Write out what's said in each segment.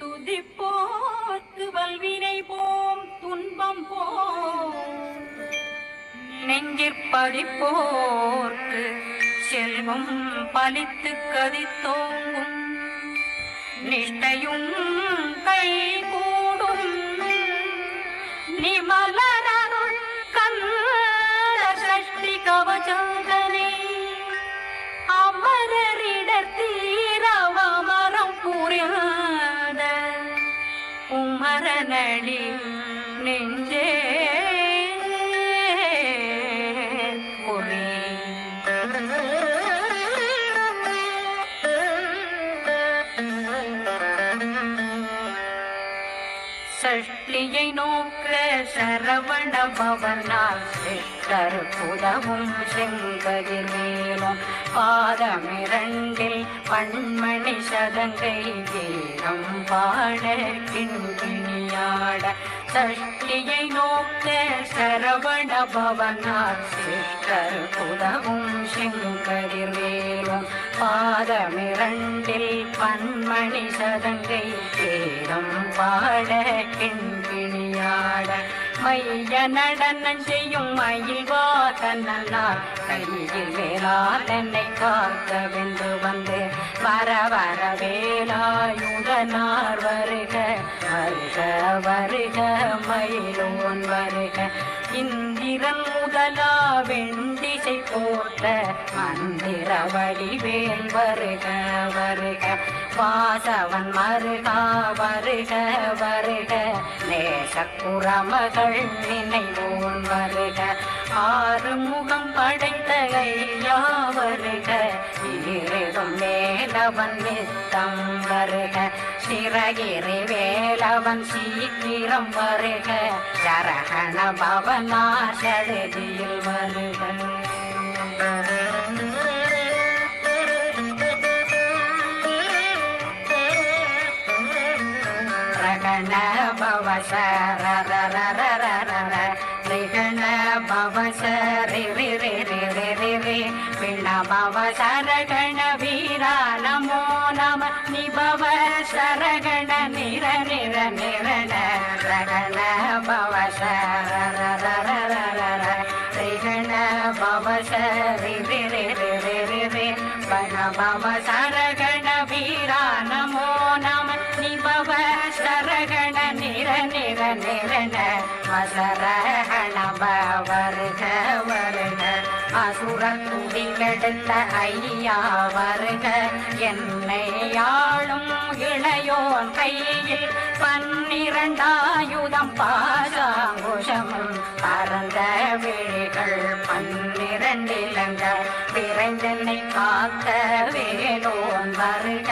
துதிப்போர்க்கு வல்வினை போம் துன்பம் போம் நெஞ்சிற்படிப்போர்க்கு செல்வம் பலித்து கதித்தோங்கும் நிஷ்டையும் கை கூடும் நிமலனருள் கந்த சஷ்டி கவச்சந்தனே அமரரிடத்தீரவமரம் புரியாத குமரனடி நெஞ்சே சஷ்டியை நோக்க சரவண பவனால் சித்தர் புதவும் செங்கதிர் மேலும் பாதமிரண்டில் பண்மணி சதங்கை வீரம் பாட கிண்கிணியாட சஷ்டியை நோக்க சரவண பவனால் சித்தர் புதவும் செங்கதிர் மேலும் பாதமிரண்டில் பண்மணி சதங்கை வீரம் பாட கிண்கிணியாட மைய நடனம் செய்யும் மயில் வாசனால் கையில் வேளாளனை காக்க வென்று வந்து வர வர வேலாயுதனார் வருக வருக வருக மயிலோன் வருக இந்திரன் முதலா வெண்டிசை போட்ட மந்திர வடிவேல் வருக வருக வாசவன் மருகா வருக வருக நேசக்குறமகள் நினைவோன் வருக ஆறுமுகம் படைத்த ஐயா வருக ஈரிடும் வேலவன் நித்தம் வருக சிறகிரி வேலவன் சீக்கிரம் வருக சரகண பவனா சடுதியில் வருக ரகண பவசரரரரரரர ரிகண பவசரி ரி ரி ரி ரி ரி ரி பிண பவசரகண வீரா நமோ நம நிபவ சரகண நிர நிர நிரண ரகண பவசரரரரரர ரிகண பவசரி ரி ரி ரி ரி ரி ரி பண பவசரகண வீரா நமோ நம நிபவ சரகண நிர நிர நிரண வசரகண வருக வருக அசுர துடிகெடுத்த ஐயா வருக என்னை ஆளும் இளையோன் கையில் 12 ஆயுதம் பாசாங்குஷமும் பரந்த விழிகள் 12 இலங்க விரைந்தனை காக்க வேலோன் வருக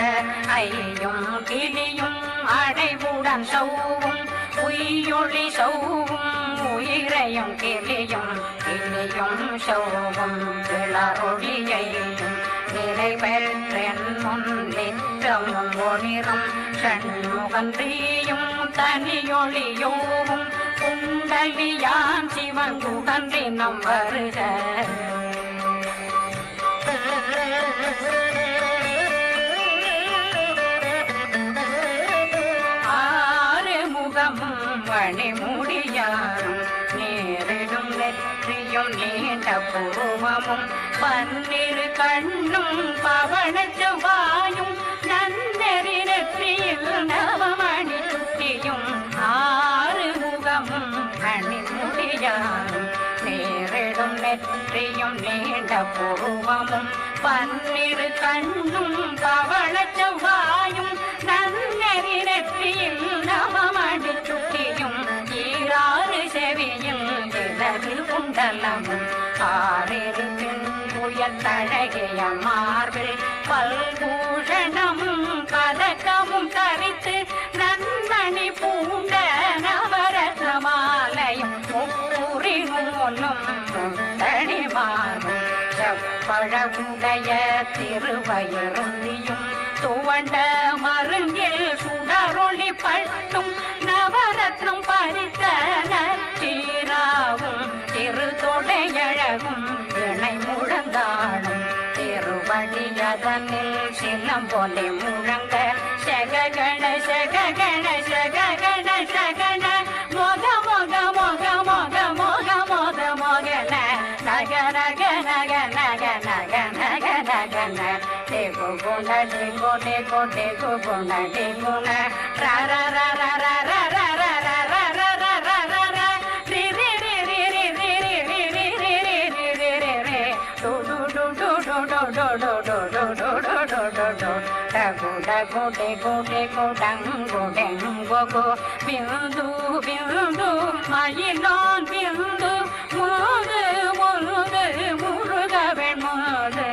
ஐயும் கிளியும் அடைவுடன் சௌவும் உயிரொளி சௌவும் உயிரையும் கிளியும் கிளியும் சௌவும் கிளரொளியையும் நிலை பெற்றென் முன் நிற்றமும் ஒளிரும் ஷண்முகன்றியும் தனியொளியோவும் குண்டலியான் சிவன் குகன்றினம் வருக மணிமுடியாரும் நேரிடும் நெற்றியும் நீண்ட புருவமும் 12 கண்ணும் பவனத்து வாயும் நன்னெறி நெற்றியில் நவமணி சுட்டியும் 6 முகமும் மணிமுடியாரும் நேரிடும் நெற்றியும் நீண்ட புருவமும் 12 கண்ணும் பவனத்து வாயும் நன்னெறி நெற்றியில் நவமணி சுட்டியும் 6 செவியும் இலகு குண்டலமும் 6 புயத்தழகிய மார்பில் பல்பூஷணமும் பதக்கமும் தரித்து நன்மணி பூண்ட நவரத்ன மாலையும் முப்புரி நூலும் தனிமாறும் செப்பழமுடைய திருவயருந்தியும் துவண்ட மருங்கில் சுடரொளி பட்டும் நவரத்னம் பறித்த நச்சீராவும் திருத்தொடையழகும் இணை முழந்தாடும் திருவடியதனில் சிலம் போலே முழங்க செககண செகக குண டே கோடே கோடே குண டே குண ரா ரா ரா ரா ரா ரா ரா ரா ரா ரா ரா ரா ரா ரா ரா ரி ரி ரி ரி ரி ரி ரி ரி ரி ரி ரி ரி ரி ரி ரி டு டு டு டு டு டு டு டு டு டு டு டு டு டு டு டகு டகு டே கோடே கோடங்கு டெங்கு கோ பிந்து பிந்து மயிலான் பிந்து முருகு முருகு முருகவன் மாது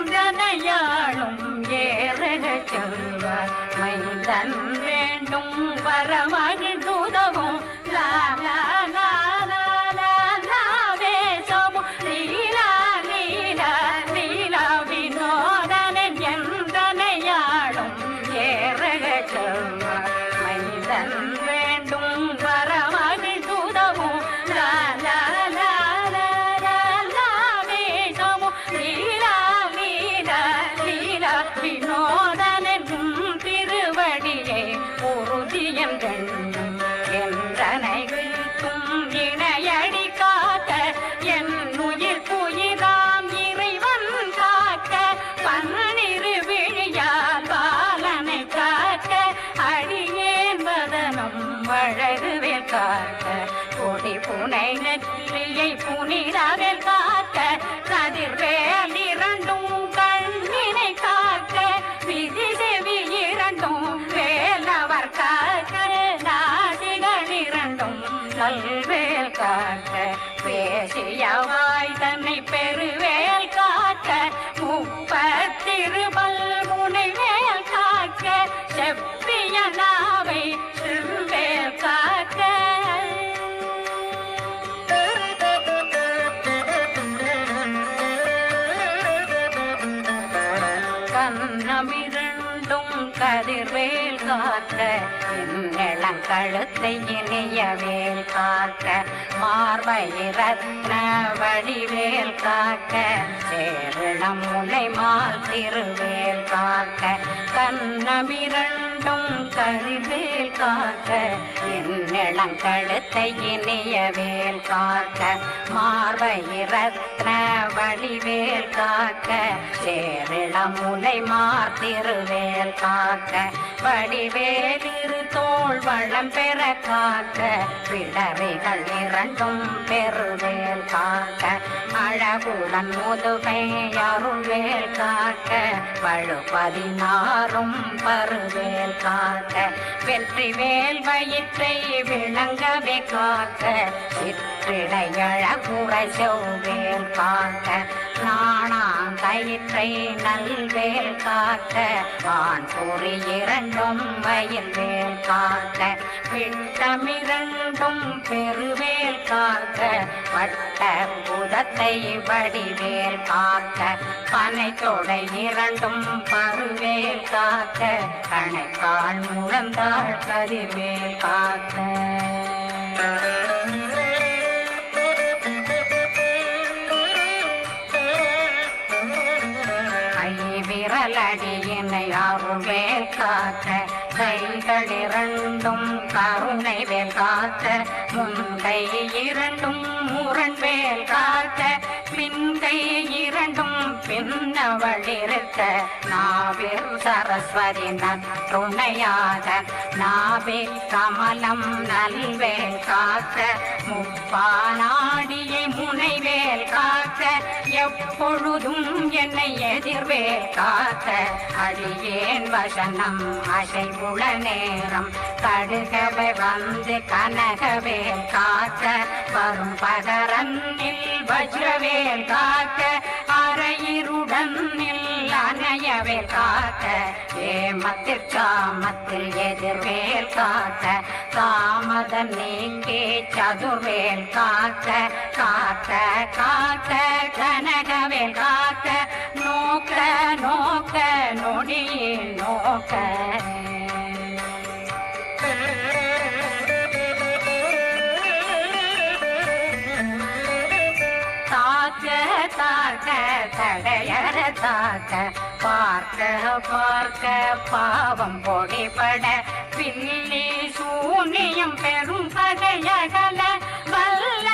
எந்தனையாளும் ஏறக செல்வார் மைந்தன் வேண்டும் வரமகிழ் தூதவும் லா லா லா லா லா லா வேசமும் லீலா லீலா லீலா வினோதனன் எந்தனையாளும் ஏறக செல்வார் மைந்தன் வேண்டும் வரமகிழ் தூதவும் லா லா லா லா லா லா வேசமும் லீலா லீலா லீலா வினோதனன் திருவடியே உறுதியங்கள் என்றனை வீழ்த்தும் இணையடி காக்க என் உயிர் புயிராம் இறைவன் காக்க பன்னிரு விழியால் பாலனை காக்க அடியேன் வதனம் வழகுவேல் காக்க கொடி புனை நெற்றியை புனிதாவில் காக்க கதிர்வேல் இரண்டும் கண்ணினை காக்க விதி செவி இரண்டும் வேலவர் காக்க நாசிகள் இரண்டும் நல்வேல் காக்க பேசியவாய் தன்னை பெருவேல் காக்க முப்பத்திருபல் முனைவேல் காக்க செப்பிய நாவை திருவேல் காக்க கண்ணமிரண்டும் கதிர்வேல் காக்க இளங்கழுத்தை இணையவேல் காக்க மார்பயிரத்ன வடிவேல் காக்க சேரணம் முனை மால் திருவேல் காக்க கண்ணமிரண்டும் கதிர்வேல் காக்க இளங்கழுத்தை இணையவேல் காக்க மார்பயிரத்ன வடிவேல் காக்க சேரணம் முனை மால் திருவேல் காக்க வடிவேல் இரு தோள் வளம் பெற காக்க பிடவைகள் இரண்டும் பெருவேல் காக்க அழகுடன் முதுகை அருள்வேல் காக்க வழு 16 பருவேல் காக்க வெற்றிவேல் வயிற்றை விளங்கவே காக்க சிற்றிடையழகுரை செவ்வேல் காக்க நாணாங்கயிற்றை நல்வேல் காக்க ஆண் பொறி இரண்டும் வயல்வேல் காக்க விட்டமிரண்டும் பெருவேல் காக்க வட்ட புதத்தை வடிவேல் காக்க பனை தொடை இரண்டும் பருவேல் காக்க கணைக்கால் முழந்தாள் கதிர்வேல் காக்க விரலடியினை அருள்வேல் காக்க கைகள் இரண்டும் கருணை வேல் காக்க முன்கை இரண்டும் முரண்வேல் காக்க பின்கை இரண்டும் பின்னவளிருக்க நாவில் சரஸ்வதி நற்றுணையாக நாவில் கமலம் நல்வேல் காக்க முப்பானாடியை முனைவேல் காக்க எப்பொழுதும் என்னை எதிர்வேல் காக்க அடியேன் வசனம் அசைவுள நேரம் கடுகவை வந்து கனகவேல் காக்க வரும் பகரன்னில் வஜ்ரவேல் காக்க அரையிருடன் அணையவேல் காக்க ஏமத்தில் காமத்தில் எதிர்வேல் காக்க காமத நீக்கே சதுர்வேல் காக்க காக்க காக்க கனகவேல் காக்க நோக்க நோக்க நொடியே நோக்க தாக்க தடையற தாக்க பார்க்க பார்க்க பாவம் பொடிபட பில்லி சூனியம் பெரும் பட பிழையகல வல்ல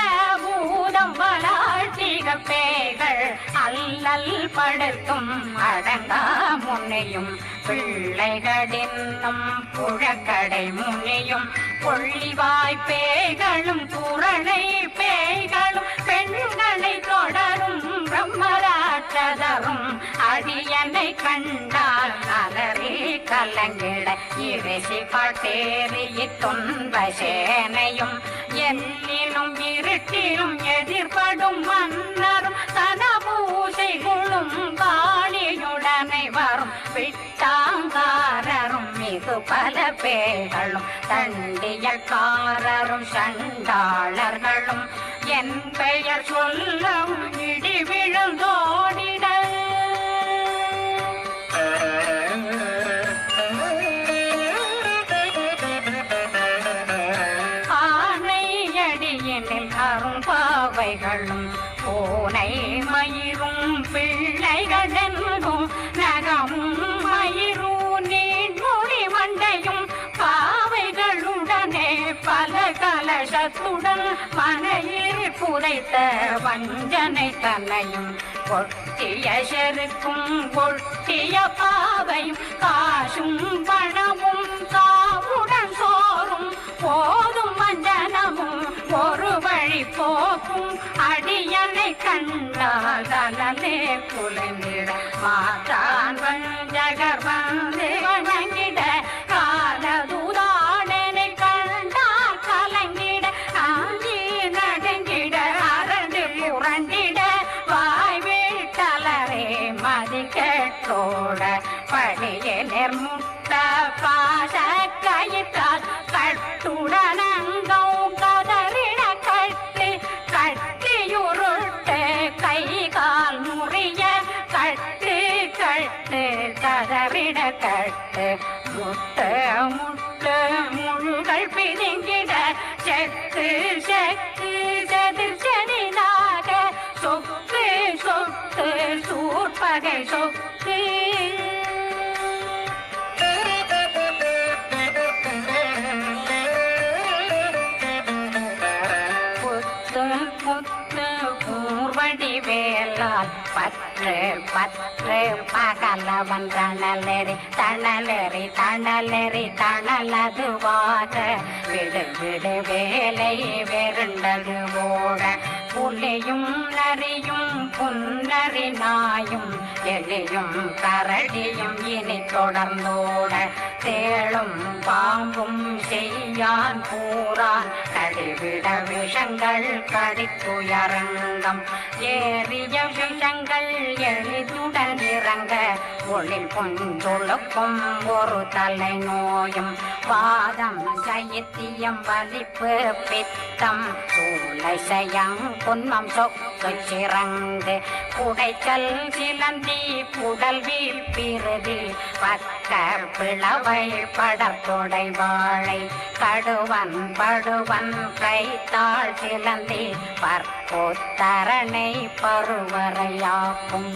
பூதம் வளாழ்த்திக பேய்கள் அல்லல் படுத்தும் அடங்கா முன்னையும் பிள்ளைகளின்னும் புழக்கடை முனியும் கொள்ளிவாய் பேய்களும் குரணை பேய்களும் பெண்களை தொடரும் பிரம்மராட்சதரும் அடியனை கண்டால் அலறி கலங்கிட இறைசி பாட்டேறிய துன்ப சேனையும் எல்லிலும் இருட்டிலும் எதிர்படும் மன்னரும் தனபூசைகளும் காளியுடனை வரும் விட்டாங்காரரும் மிகு பல பேர்களும் தண்டியக்காரரும் சண்டாளர்களும் என் பெயர் சொல்லவும் இடி விழுந்தோடிட ஆனையடியினில் அரும்பாவைகளும் பூனை மயிரும் பிள்ளைகளென்றும் நகமும் மயிரும் நீண்மொழி மண்டையும் பாவைகளுடனே பல கலசத்துடன் மனையில் புதைத்த வஞ்சனை தன்னையும் கொட்டிய செருக்கும் கொட்டிய பாவையும் காசும் பணமும் காவுடன் சோறும் போதும் மஞ்சனமும் ஒரு வழி போக்கும் அடியனை கண்டால் தலனே குலைந்திட மாற்றான் வஞ்சகர் வந்து வணங்கிட காலதுதாடனை கண்டால் கலங்கிட ஆஞ்சி நடுங்கிட அரண்டு புரண்டிட வாய் வீட்டலரே மதி கேட்டோட படிய நிர்முட்ட பாச கயிற்றால் கட்டுடனங்கோ கதறிட கட்டு கட்டியுருட்டு கை கால் முறிய கட்டு கட்டு கதறிட கட்டு முட்டு முட்டு முள்கள் பிதுங்கிட செத்து செத்து செதிர் செதிலாக சொக்கு சொக்கு சூர்பகை சொக்கு வேலால் பற்று பற்று பகலவன் தணலெறி தணலெறி தணலெறி தணலதுவாக விடு விடு வேலை வெருண்டது ஓட புலியும் நரியும் புன்னரி நாயும் எலியும் கரடியும் இனி தொடர்ந்தோட தேளும் பாம்பும் செய்யான் கூறான் கடிவிட விஷங்கள் கடித்துயரங்கம் ஏறிய விஷங்கள் எளிதுடன் இறங்க ஒளில் பொஞ்சொழுக்கும் ஒரு தலை நோயும் வாதம் சைத்தியம் வலிப்பு பித்தம் சூளை செய்யம் புன்மம் சொக்கு சிறங்கு குடைச்சல் சிலந்தி புடல் வீழ்பிறுதி பக்க பிளவை படத்தொடை வாழை கடுவன் படுவன் கைத்தாள் சிலந்தி பற்போத்தரணை பருவரையாக்கும்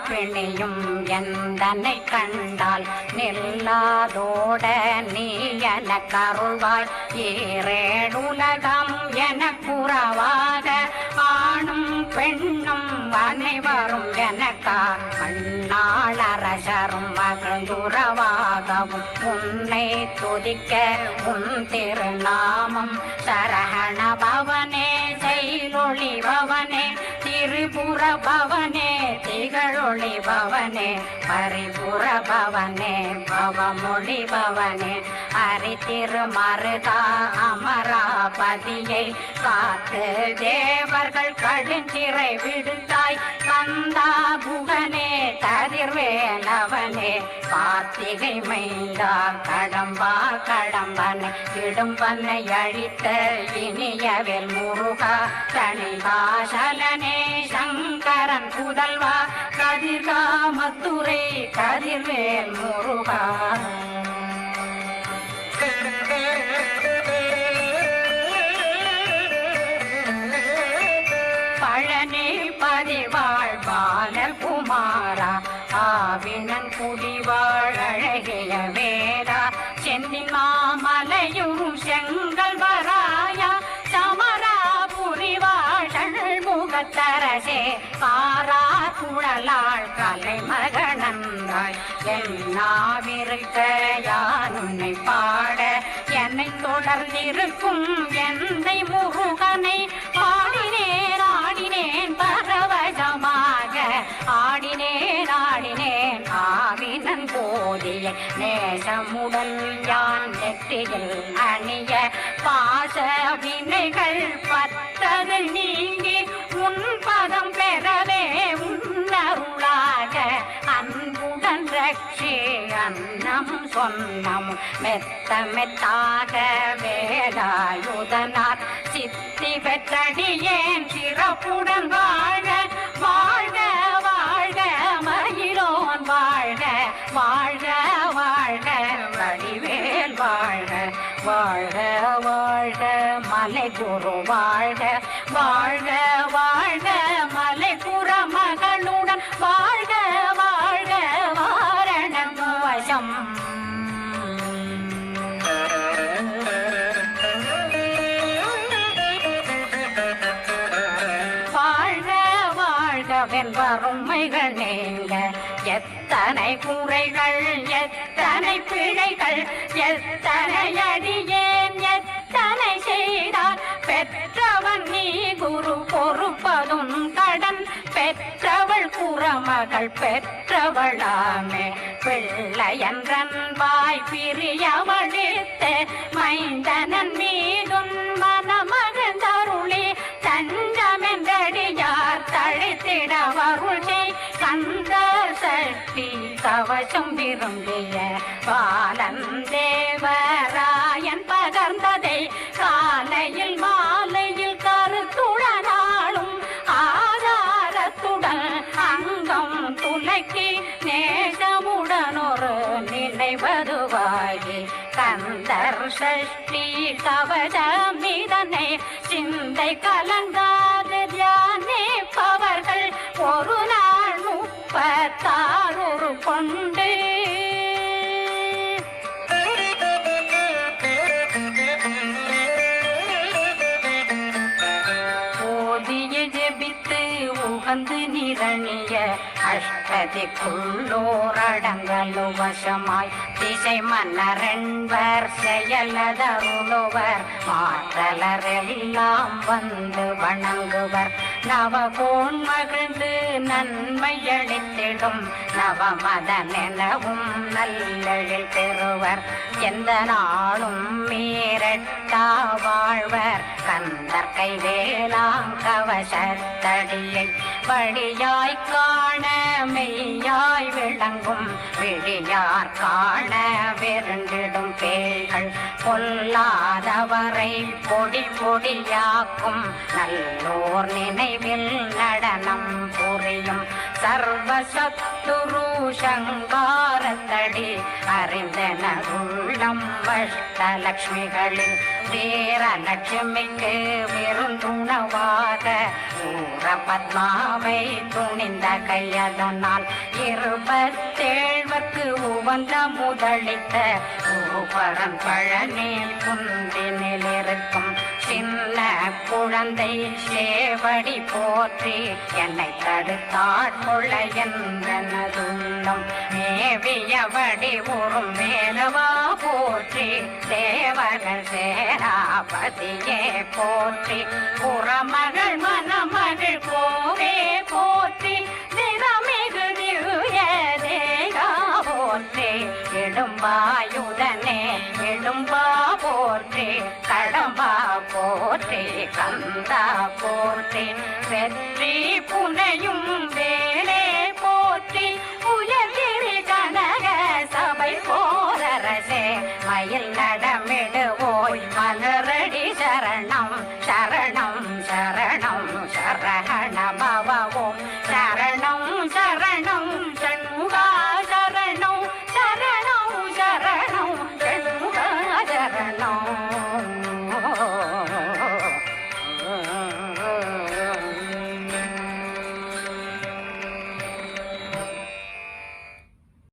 பிணியும் எந்தனை கண்டால் நில்லாதோட நீ என கருள்வாய் ஈரேடுலகம் என புறவாக ஆணும் பெண்ணும் அனைவரும் எனக்கா மண்ணாள் அரசரும் மகிழ்ந்துறவாகவும் உன்னை துதிக்க உன் திருநாமம் சரகண பவனே செயலொளி பவனே திரிபுர பவனே திகழொளி பவனே பரிபுர பவனே பவமொழி பவனே ஹரி திருமருகா அமராபதியை காத்து தேவர்கள் கடுஞ்சிறை விடுத்தாய் கந்தா புகனே கதிர்வேலவனே கார்த்திகை மைந்தா கடம்பா கடம்பனை இடும்பனை அழித்த இனியவேல் முருகா தனிகாசலனே சங்கரன் புதல்வா கதிர்காமத்துரை கதிர்வேல் முருகா பழனி பதி வாழ்பாலல் குமாரா ஆவினன் குடிவாழ் அழகிய வேடா சென்னின் மாமலையும் செங்கல் வராயா சமரா புரிவாழ் முகத்தரசே காரா குழலாள் கலை மகனந்தாய் என்னாவிருக்க யான் உன்னை பாட என்னை தொடர்ந்திருக்கும் எந்தை முருகனை பாடினேன் ஆடினேன் பரவசமாக ஆடினேன் ஆடினேன் ஆவினன் போதிய நேசமுடன் யான் நெற்றியில் அணிய பாச வினைகள் பத்தது நீங்கி உன் பதம் பெறவே உன்னருளாக அன்புடன் ரட்சி அன்னம் சொன்னம் மெத்த மெத்தாக வேலாயுதனார் சித்தி பெற்றடியேன் சிறப்புடன் வாழ வாழ்க வாழ்க மயிலோன் வாழ்க வாழ்க வாழ்க வடிவேல் வாழ்க வாழ்க வாழ்க மலை குரு வாழ்க வாழ்க வாழ்க மலை புற மகளுடன் வாழ்க வாழ்க வாரணம் வசம் வாழ்க வாழ்க வெல்வருமைகள் நீங்க எத்தனை குறைகள் எத்தனை பிழைகள் எத்தனை அடியேன் எத்தனை செய்தார் பெற்றவன் நீ குரு பொறுப்பதும் கடன் பெற்றவள் குறமகள் பெற்றவளாமே பிள்ளையன்றன் வாய் பிரியவழித்து மைந்தனன் மீதுன் மனமகந்தருளி தஞ்சமென்றடியார் தழைத்திட வருளை கந்த சக்தி கவசம் விரும்பிய பாலன் தேவராயன் பகர்ந்ததை காலையில் மாலையில் கருத்துடனாலும் ஆதாரத்துடன் அங்கம் துலக்கி நேசமுடன் ஒரு நினைவதுவாகி கந்தர் சஷ்டி கவசம் இதனை சிந்தை கலங்காது தியானிப்பவர்கள் ஒரு நாள் 36 கொண்டு ஓதிய ஜெபித்து உகந்து நிரணிய அஷ்டதிக்குள்ளோரடங்கலு வசமாய் திசை மன்னரென்பர் செயலதருளுவர் மாற்றலரெல்லாம் வந்து வணங்குவர் நவகோன் மகிழ்ந்து நன்மையளித்திடும் நவமதனெனவும் நல்லெழில் பெறுவர் எந்த நாளும் மீறட்டா வாழ்வர் கந்தர் கைவேலாம் கவசத்தடியை வழியாய் காண மெய்யாய் விளங்கும் விழியார் காண விருந்திடும் பேய்கள் பொல்லாதவரை பொடி பொடியாக்கும் நல்லோர் நினைவில் நடனம் புரியும் சர்வசத்துரு சங்காரத்தடி அறிந்தனருள்ளம் அஷ்டலக்ஷ்மிகளில் வீரலட்சுமிக்கு விருந்துணவாக ஊர பத்மாவை துணிந்த கையதனால் 27 உவந்த முதலித்த ஊபரம் பழனில் குந்தினில் இருக்கும் சின்ன குழந்தை சேவடி போற்றி என்னை தடுத்தாட்கொள்ள என்றனதுள்ளம் மேவியவடி உறும் மேலவா போற்றி தேவர்கள் சேனாபதியே போற்றி புறமகள் மணமகள் கோவே போற்றி நிறமிகு திவ்ய தேகா போற்றி இடும்பாயுதனே இடும்பா போற்றி கடம்பா போற்றி கந்தா போற்றி வெற்றி புனையும்